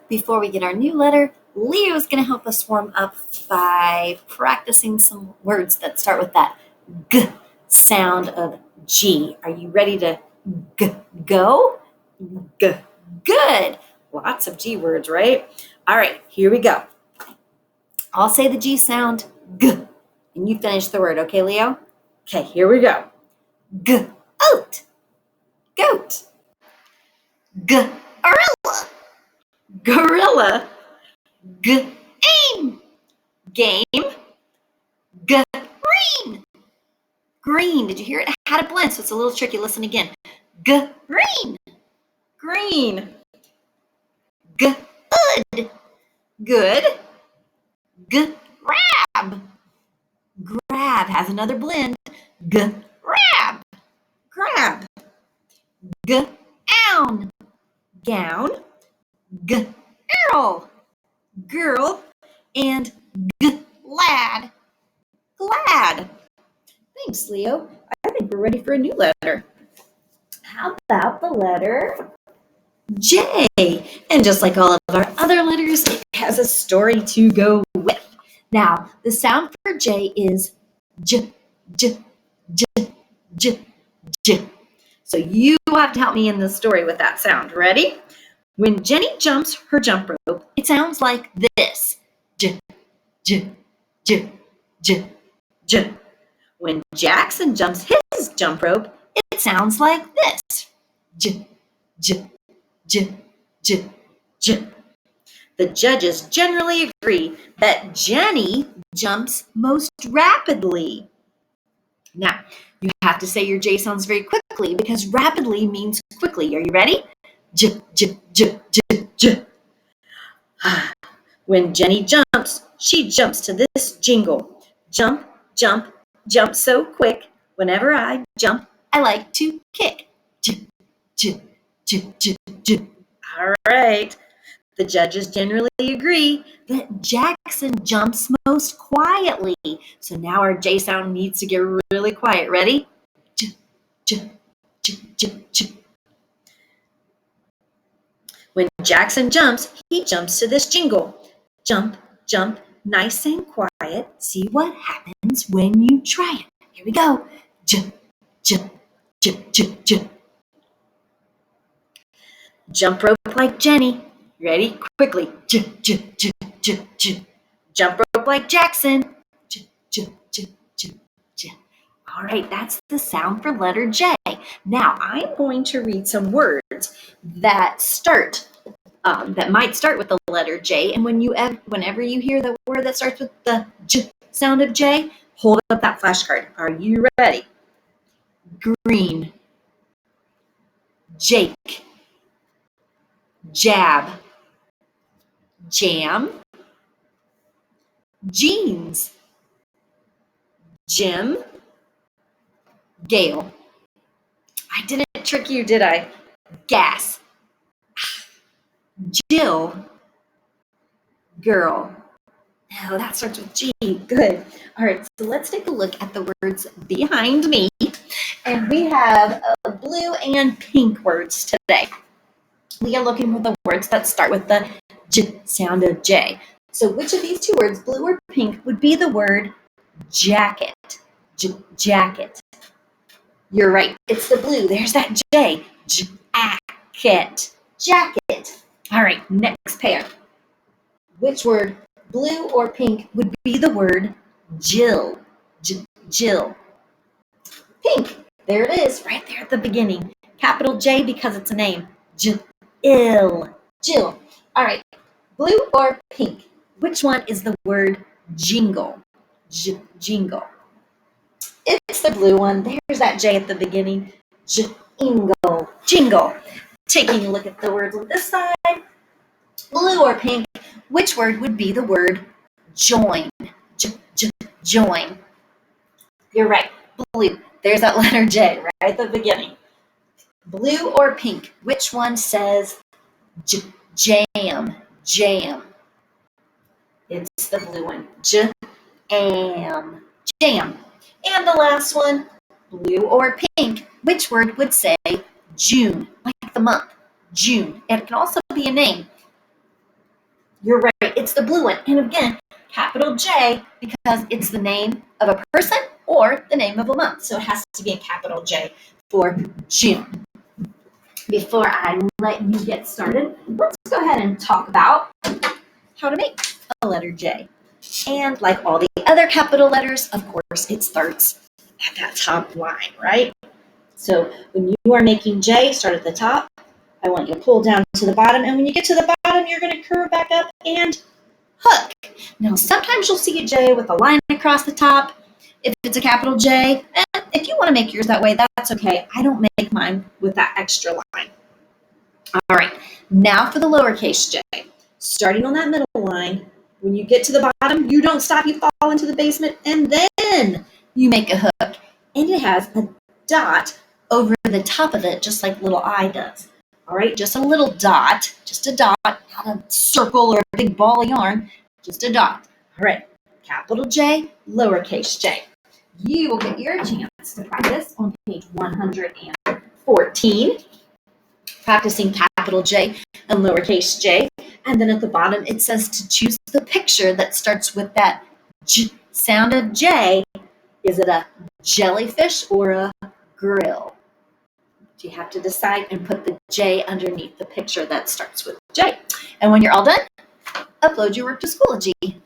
Before we get our new letter, Leo is going to help us warm up by practicing some words that start with that G sound of G. Are you ready to go? G. Good. Lots of G words, right? All right, here we go. I'll say the G sound, G, and you finish the word, okay, Leo? Okay, here we go. Goat. Goat. Gorilla. Gorilla. Game. Game. Green. Green. Did you hear it? I had a blend, so it's a little tricky. Listen again. Green. Green. Good. Good. Grab. Grab has another blend. Grab. Grab. Gown. Gown. Girl. Girl. And glad. Glad. Thanks, Leo. I think we're ready for a new letter. How about the letter J? And just like all of our other letters, it has a story to go with. Now, the sound for J is J, J, J, J, J. So you have to help me in the story with that sound. Ready? When Jenny jumps her jump rope, it sounds like this. J, J, J, J, J. When Jackson jumps his jump rope, it sounds like this. J, J, J, J, J. The judges generally agree that Jenny jumps most rapidly. Now, you have to say your J sounds very quickly because rapidly means quickly. Are you ready? J, J, J, J, J. When Jenny jumps, she jumps to this jingle. Jump, jump, jump so quick. Whenever I jump, I like to kick. J, J, J, J, J. All right. The judges generally agree that Jackson jumps most quietly. So now our J sound needs to get really quiet. Ready? J, J, J, J, J. When Jackson jumps, he jumps to this jingle. Jump, jump, nice and quiet. See what happens when you try it. Here we go. J, J, J, J, J. Jump rope like Jenny. Ready? Quickly. J, J, J, J, J. Jump rope like Jackson. J, J, J, J, J. All right, that's the sound for letter J. Now, I'm going to read some words that that might start with the letter J. And whenever you hear the word that starts with the J sound of J, hold up that flashcard. Are you ready? Green. Jake. Jab. Jam. Jeans. Jim. Gale. I didn't trick you, did I? Gas. Jill. Girl. Oh, that starts with G. Good. All right, so let's take a look at the words behind me. And we have blue and pink words today. We are looking for the words that start with the J sound of J. So which of these two words, blue or pink, would be the word jacket? Jacket. You're right. It's the blue. There's that J. Jacket. Jacket. All right, next pair. Which word, blue or pink, would be the word Jill? Jill. Pink. There it is, right there at the beginning. Capital J because it's a name. Jill. Jill. All right. Blue or pink? Which one is the word jingle? Jingle. It's the blue one. There's that J at the beginning. Jingle. Jingle. Taking a look at the words on this side. Blue or pink? Which word would be the word join? Join. You're right. Blue. There's that letter J right at the beginning. Blue or pink? Which one says jam? Jam. It's the blue one. Jam. Jam. And the last one, blue or pink, which word would say June? Like the month, June. And it can also be a name. You're right, it's the blue one. And again, capital J because it's the name of a person or the name of a month. So it has to be a capital J for June. Before I let you get started, let's go ahead and talk about how to make a letter J. And like all the other capital letters, of course, it starts at that top line, right? So when you are making J, start at the top. I want you to pull down to the bottom. And when you get to the bottom, you're going to curve back up and hook. Now, sometimes you'll see a J with a line across the top. If it's a capital J, if you want to make yours that way, that's okay. I don't make mine with that extra line. All right, now for the lowercase J. Starting on that middle line, when you get to the bottom, you don't stop, you fall into the basement, and then you make a hook. And it has a dot over the top of it, just like little I does. All right, just a little dot, not a circle or a big ball of yarn, just a dot. All right, capital J, lowercase j. You will get your chance to practice on page 114, practicing capital J and lowercase j. And then at the bottom, it says to choose the picture that starts with that sound of J. Is it a jellyfish or a grill? You have to decide and put the J underneath the picture that starts with J. And when you're all done, upload your work to Schoology.